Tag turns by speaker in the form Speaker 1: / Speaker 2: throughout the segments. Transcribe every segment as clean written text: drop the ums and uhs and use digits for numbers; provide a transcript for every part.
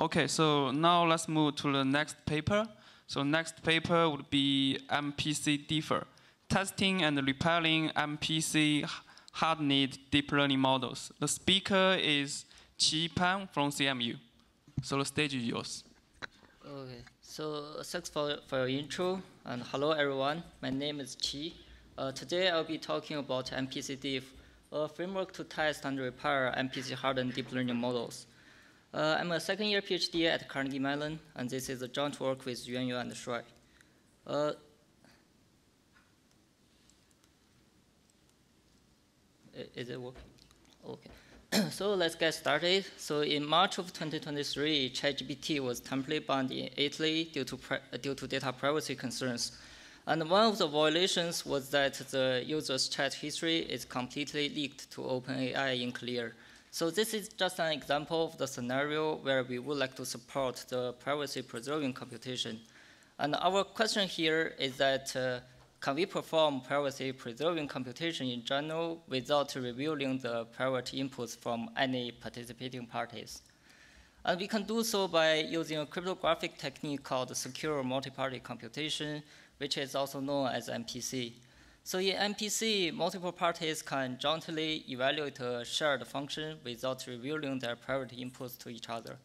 Speaker 1: Okay, so now let's move to the next paper. So next paper would be MPC-Diff, testing and repelling MPC-Hardened deep learning models. The speaker is Qi Pan from CMU. So the stage is yours.
Speaker 2: Okay, so thanks for your intro, and hello everyone. My name is Qi. Today I'll be talking about MPCDiff, a framework to test and repair MPC-hardened deep learning models. I'm a second-year PhD at Carnegie Mellon, and this is a joint work with Yuanyu and Shui. Is it working? Okay. So let's get started. So in March of 2023, ChatGPT was temporarily banned in Italy due to data privacy concerns. And one of the violations was that the user's chat history is completely leaked to OpenAI in Clear. So this is just an example of the scenario where we would like to support the privacy-preserving computation. And our question here is that can we perform privacy-preserving computation in general without revealing the private inputs from any participating parties? And we can do so by using a cryptographic technique called secure multi-party computation, which is also known as MPC. So in MPC, multiple parties can jointly evaluate a shared function without revealing their private inputs to each other.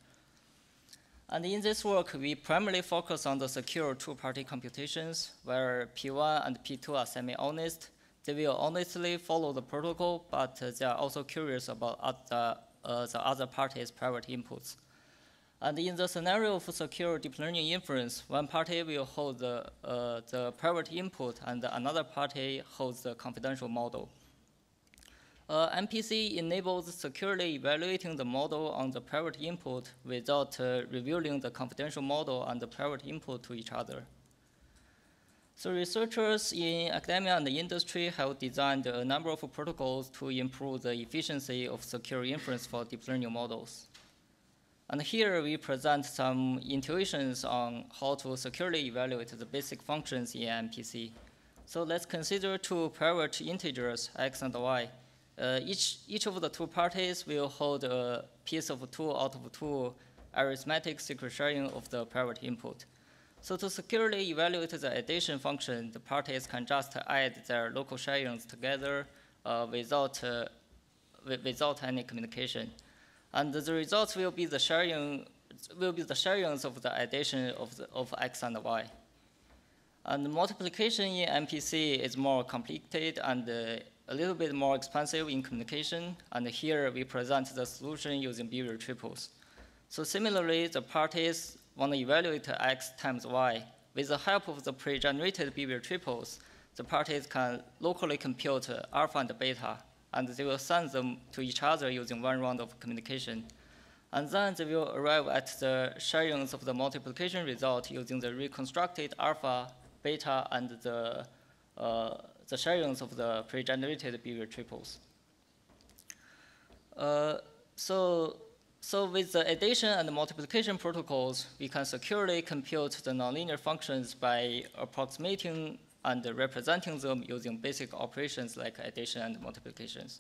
Speaker 2: And in this work, we primarily focus on the secure two-party computations, where P1 and P2 are semi-honest. They will honestly follow the protocol, but they are also curious about the other party's private inputs. And in the scenario of secure deep learning inference, one party will hold the private input, and another party holds the confidential model. MPC enables securely evaluating the model on the private input without revealing the confidential model and the private input to each other. So researchers in academia and the industry have designed a number of protocols to improve the efficiency of secure inference for deep learning models. And here we present some intuitions on how to securely evaluate the basic functions in MPC. So let's consider two private integers, x and y. Each of the two parties will hold a piece of 2 out of 2 arithmetic secret sharing of the private input. So to securely evaluate the addition function, the parties can just add their local sharings together without any communication. And the results will be the sharings of the addition of x and y. And the multiplication in MPC is more complicated and a little bit more expensive in communication. And here we present the solution using behavior triples. So similarly, the parties want to evaluate x times y. With the help of the pre-generated behavior triples, the parties can locally compute alpha and beta, and they will send them to each other using one round of communication. And then they will arrive at the sharings of the multiplication result using the reconstructed alpha, beta, and the sharings of the pre-generated behavior triples. So with the addition and multiplication protocols, we can securely compute the nonlinear functions by approximating and representing them using basic operations like addition and multiplications.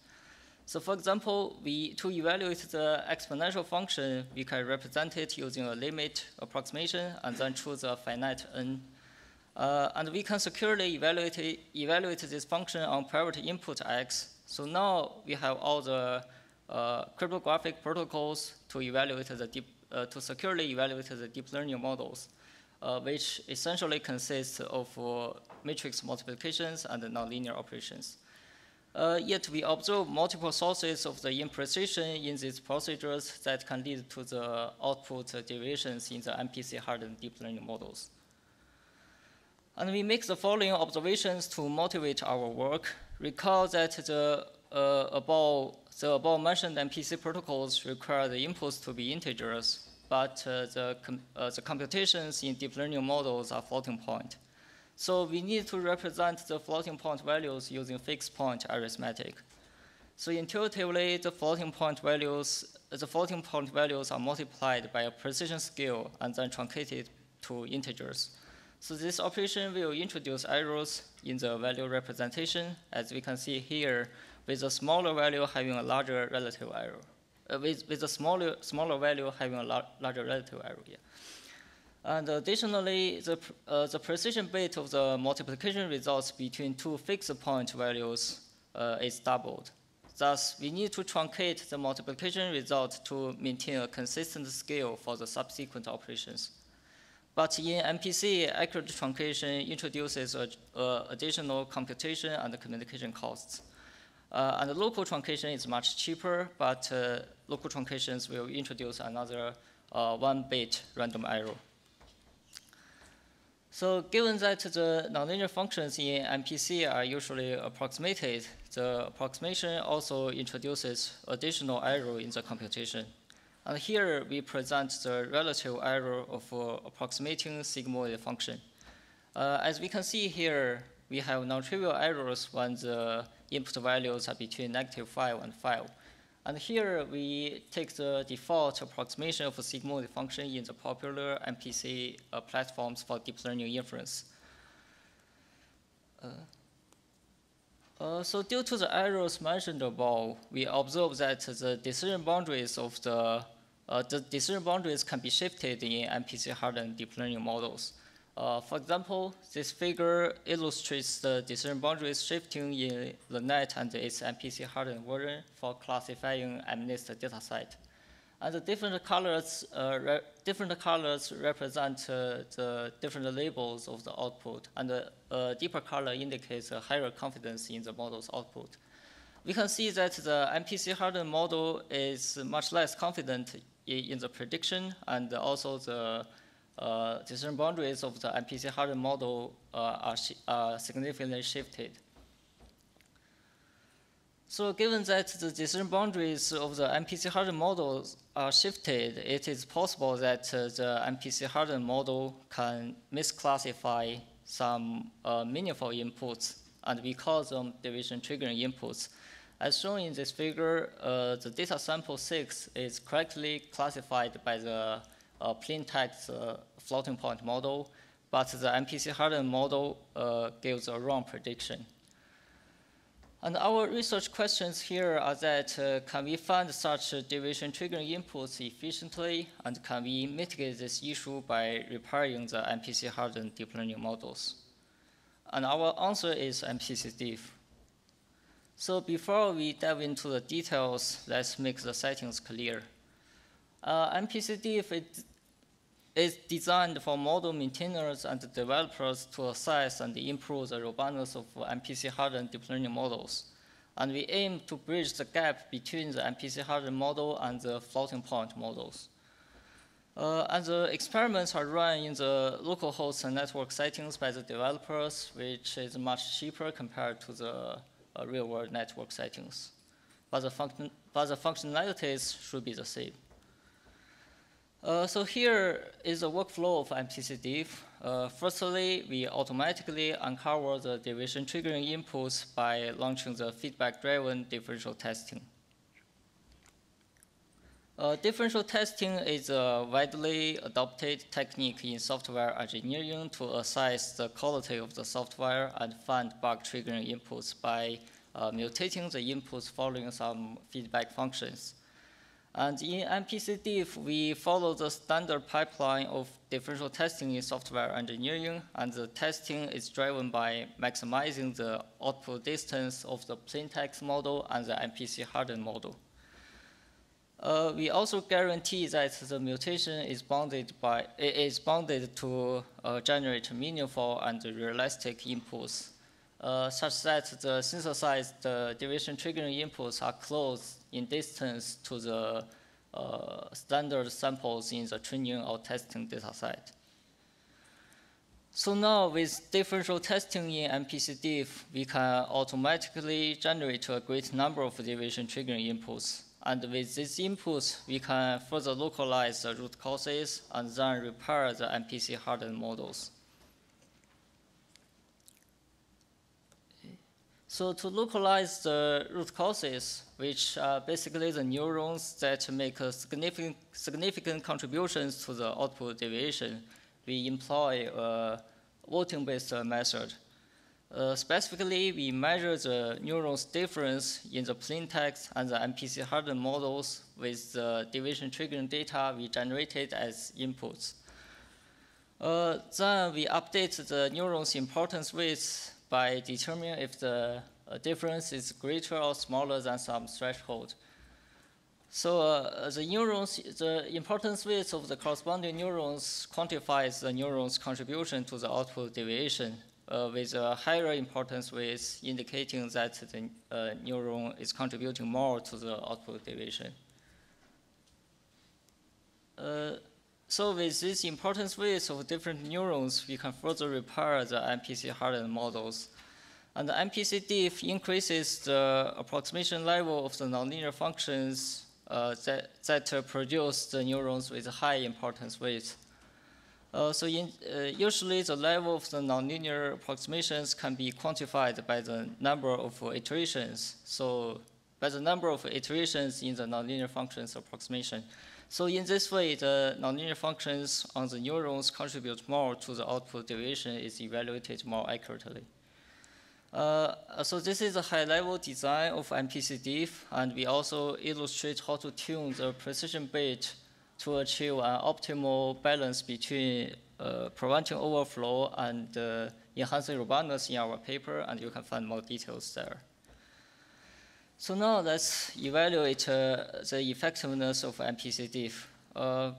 Speaker 2: So for example, to evaluate the exponential function, we can represent it using a limit approximation and then choose a finite n. And we can securely evaluate this function on private input x. So now we have all the cryptographic protocols to securely evaluate the deep learning models, which essentially consists of matrix multiplications and nonlinear operations. Yet we observe multiple sources of the imprecision in these procedures that can lead to the output deviations in the MPC-hardened deep learning models. And we make the following observations to motivate our work. Recall that the above-mentioned MPC protocols require the inputs to be integers, but the computations in deep learning models are floating point. So we need to represent the floating point values using fixed point arithmetic. So intuitively, the floating point values are multiplied by a precision scale and then truncated to integers. So this operation will introduce errors in the value representation, as we can see here, with a smaller value having a larger relative error. with a smaller value having a larger relative error here. And additionally, the precision bit of the multiplication results between two fixed point values is doubled. Thus, we need to truncate the multiplication result to maintain a consistent scale for the subsequent operations. But in MPC, accurate truncation introduces additional computation and communication costs. And the local truncation is much cheaper, but local truncations will introduce another 1-bit random error. So given that the nonlinear functions in MPC are usually approximated, the approximation also introduces additional error in the computation. And here we present the relative error of approximating sigmoid function. As we can see here, we have non-trivial errors when the input values are between -5 and 5. And here we take the default approximation of a sigmoid function in the popular MPC platforms for deep learning inference. So due to the errors mentioned above, we observe that the decision boundaries of the decision boundaries can be shifted in MPC-Hardened deep learning models. For example, this figure illustrates the decision boundaries shifting in the net and its MPC-Hardened version for classifying MNIST dataset. And the different colors represent the different labels of the output, and the deeper color indicates a higher confidence in the model's output. We can see that the MPC-Hardened model is much less confident in the prediction, and also the decision boundaries of the MPC-Hardened model are significantly shifted. So given that the decision boundaries of the MPC-Hardened models are shifted, it is possible that the MPC-Hardened model can misclassify some meaningful inputs and we call them division triggering inputs. As shown in this figure, the data sample 6 is correctly classified by the plaintext floating point model, but the MPC-Hardened model gives a wrong prediction. And our research questions here are that can we find such division triggering inputs efficiently, and can we mitigate this issue by repairing the MPC-Hardened deep learning models? And our answer is MPCDiff. So before we dive into the details, let's make the settings clear. MPCDiff is designed for model maintainers and developers to assess and improve the robustness of MPC-Hardened deep learning models. And we aim to bridge the gap between the MPC-Hardened model and the floating point models. And the experiments are run in the localhost and network settings by the developers, which is much cheaper compared to the real-world network settings. But the functionalities should be the same. So here is the workflow of MPCDiff. Firstly, we automatically uncover the division triggering inputs by launching the feedback-driven differential testing. Differential testing is a widely adopted technique in software engineering to assess the quality of the software and find bug triggering inputs by mutating the inputs following some feedback functions. And in MPCDiff, we follow the standard pipeline of differential testing in software engineering, and the testing is driven by maximizing the output distance of the plaintext model and the MPC-Hardened model. We also guarantee that the mutation is bounded to generate meaningful and realistic inputs, such that the synthesized division triggering inputs are close in distance to the standard samples in the training or testing dataset. So now with differential testing in MPCDiff, we can automatically generate a great number of division triggering inputs. And with these inputs, we can further localize the root causes and then repair the MPC-Hardened models. So to localize the root causes, which are basically the neurons that make significant contributions to the output deviation, we employ a voting-based method. Specifically, we measure the neurons' difference in the plaintext and the MPC-Hardened models with the division triggering data we generated as inputs. Then we update the neurons' importance weights by determining if the difference is greater or smaller than some threshold. So the importance weights of the corresponding neurons quantifies the neuron's contribution to the output deviation, with a higher importance weight indicating that the neuron is contributing more to the output deviation. So with these importance weights of different neurons, we can further repair the MPC-Hardened models. And the MPCDiff increases the approximation level of the nonlinear functions that produce the neurons with high importance weights. Usually the level of the nonlinear approximations can be quantified by the number of iterations. So by the number of iterations in the nonlinear functions approximation. So in this way, the nonlinear functions on the neurons contribute more to the output deviation is evaluated more accurately. So this is a high-level design of MPCDiff, and we also illustrate how to tune the precision bit to achieve an optimal balance between preventing overflow and enhancing robustness in our paper, and you can find more details there. So now let's evaluate the effectiveness of MPCDiff.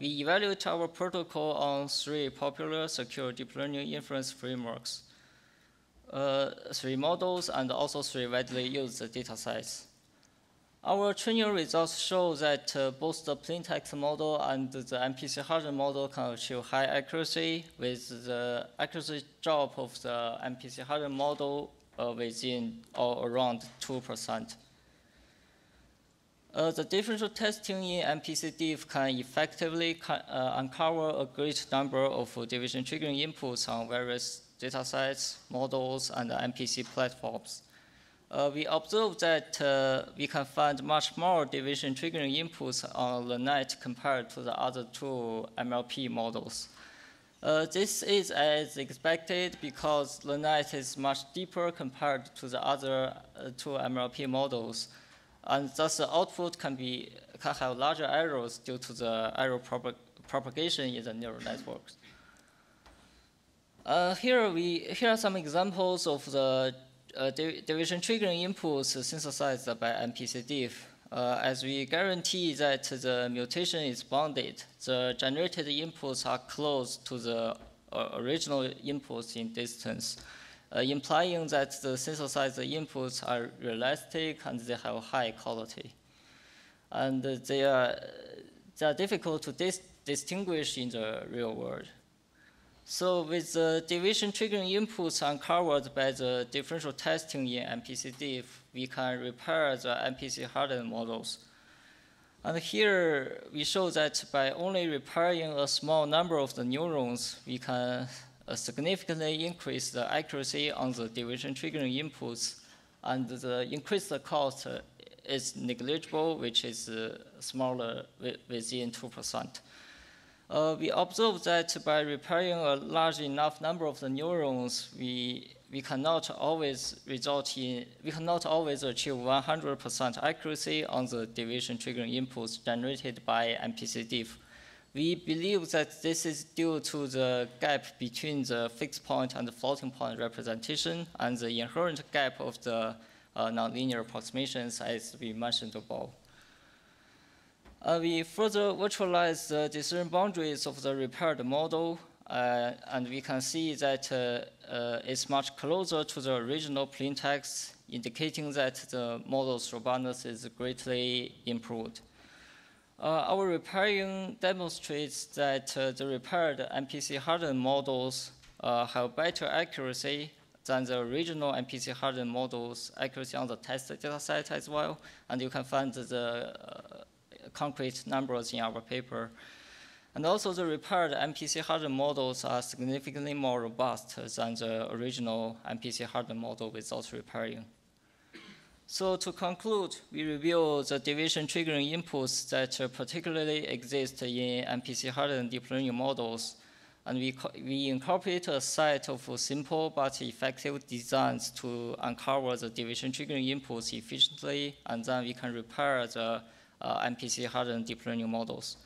Speaker 2: We evaluate our protocol on 3 popular secure deep learning inference frameworks, 3 models, and also 3 widely used datasets. Our training results show that both the plaintext model and the MPC-Hardened model can achieve high accuracy, with the accuracy drop of the MPC-Hardened model within or around 2%. The differential testing in MPCDiff can effectively uncover a great number of division triggering inputs on various datasets, models, and MPC platforms. We observed that we can find much more division triggering inputs on the net compared to the other 2 MLP models. This is as expected because the net is much deeper compared to the other 2 MLP models, and thus the output can have larger errors due to the error propagation in the neural networks. Here are some examples of the division triggering inputs synthesized by MPCDiff. As we guarantee that the mutation is bounded, the generated inputs are close to the original inputs in distance, implying that the synthesized inputs are realistic and they have high quality. And they are difficult to distinguish in the real world. So with the division triggering inputs uncovered by the differential testing in MPCDiff, we can repair the MPC-Hardened models. And here we show that by only repairing a small number of the neurons, we can significantly increase the accuracy on the division triggering inputs, and the increased cost is negligible, which is smaller within 2%. We observed that by repairing a large enough number of the neurons, we cannot always achieve 100% accuracy on the division triggering inputs generated by MPCDiff. We believe that this is due to the gap between the fixed point and the floating point representation and the inherent gap of the nonlinear approximations, as we mentioned above. We further virtualize the decision boundaries of the repaired model, and we can see that it's much closer to the original plaintext, indicating that the model's robustness is greatly improved. Our repairing demonstrates that the repaired MPC-Hardened models have better accuracy than the original MPC-Hardened models' accuracy on the test dataset as well, and you can find the concrete numbers in our paper. And also the repaired MPC-Hardened models are significantly more robust than the original MPC-Hardened model without repairing. So to conclude, we review the division triggering inputs that particularly exist in MPC-Hardened deep learning models. And we incorporate a set of simple but effective designs to uncover the division triggering inputs efficiently, and then we can repair the MPC-Hardened deep learning models.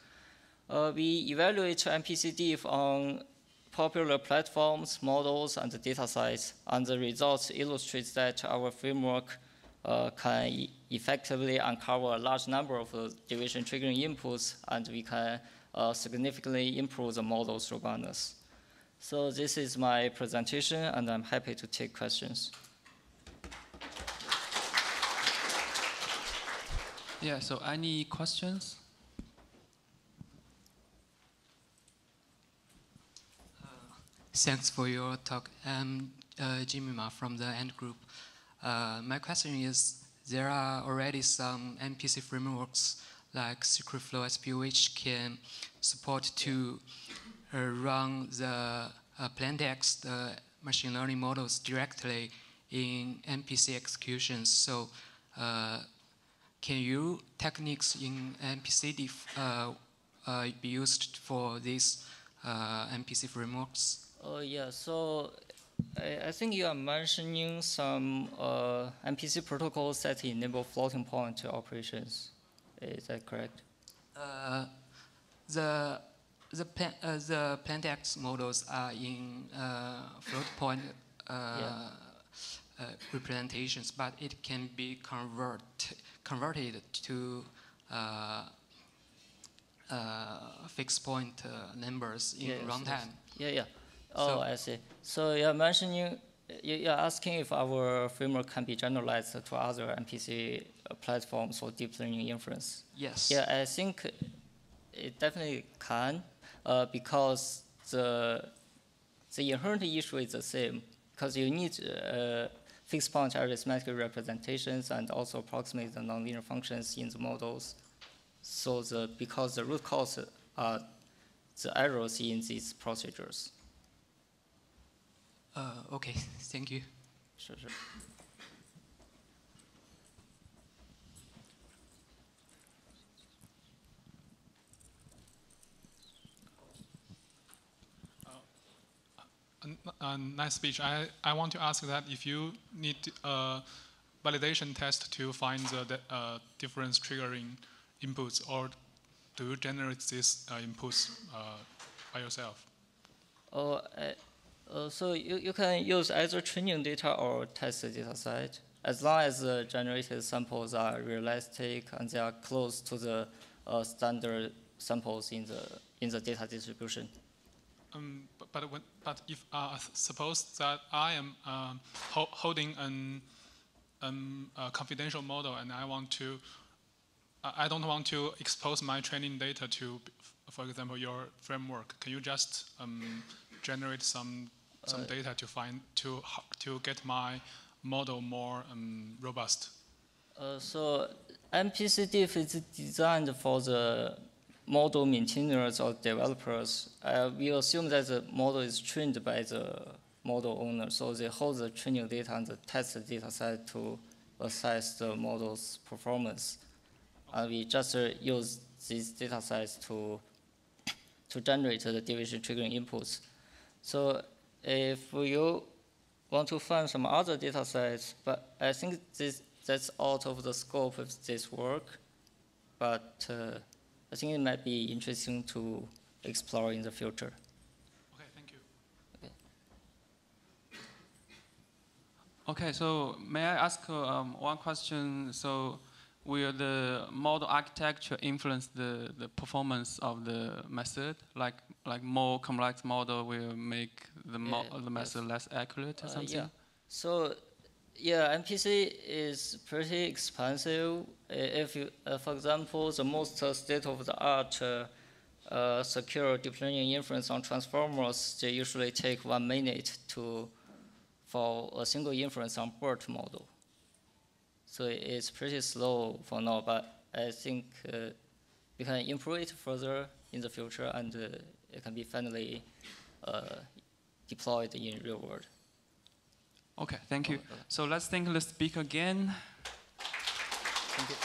Speaker 2: We evaluate MPCDiff on popular platforms, models, and datasets, and the results illustrate that our framework can effectively uncover a large number of division triggering inputs, and we can significantly improve the model's robustness. So this is my presentation, and I'm happy to take questions.
Speaker 1: Yeah, so any questions?
Speaker 3: Thanks for your talk. I'm Jimmy Ma from the Ant Group. My question is, there are already some MPC frameworks like TensorFlow SP which can support to run the plaintext machine learning models directly in MPC executions. So can you techniques in MPCDiff be used for these MPC frameworks?
Speaker 2: Oh yeah, so I think you are mentioning some MPC protocols that enable floating point operations. Is that correct?
Speaker 3: The plaintext models are in float point representations, but it can be converted to fixed point numbers in runtime.
Speaker 2: Yeah. Oh, so, I see. So you're mentioning, you're asking if our framework can be generalized to other MPC platforms for deep learning inference.
Speaker 3: Yes.
Speaker 2: Yeah, I think it definitely can, because the inherent issue is the same, because you need fixed point arithmetic representations and also approximate the nonlinear functions in the models. So because the root cause are the errors in these procedures.
Speaker 3: Okay, thank you.
Speaker 2: Sure.
Speaker 4: Nice speech. I want to ask that if you need a validation test to find the difference triggering inputs, or do you generate these inputs by yourself?
Speaker 2: So you can use either training data or test data set, as long as the generated samples are realistic and they are close to the standard samples in the data distribution.
Speaker 4: But if suppose that I am holding a confidential model and I don't want to expose my training data to, for example, your framework, can you just generate some data to get my model more robust?
Speaker 2: So MPCDiff is designed for the model maintainers or developers. We assume that the model is trained by the model owner, so they hold the training data and the test data set to assess the model's performance. And we just use these data sets to generate the division triggering inputs. So if you want to find some other data sets, but I think that's out of the scope of this work, but I think it might be interesting to explore in the future.
Speaker 4: Okay, thank you.
Speaker 1: Okay, so may I ask one question? So will the model architecture influence the performance of the method? Like more complex model will make the method less accurate or something?
Speaker 2: Yeah. So yeah, MPC is pretty expensive. If you, for example, the most state-of-the-art secure deep learning inference on transformers, they usually take 1 minute for a single inference on BERT model. So it's pretty slow for now, but I think we can improve it further in the future, and it can be finally deployed in real world.
Speaker 1: Okay, thank you. So let's thank the speaker again.
Speaker 2: Thank you.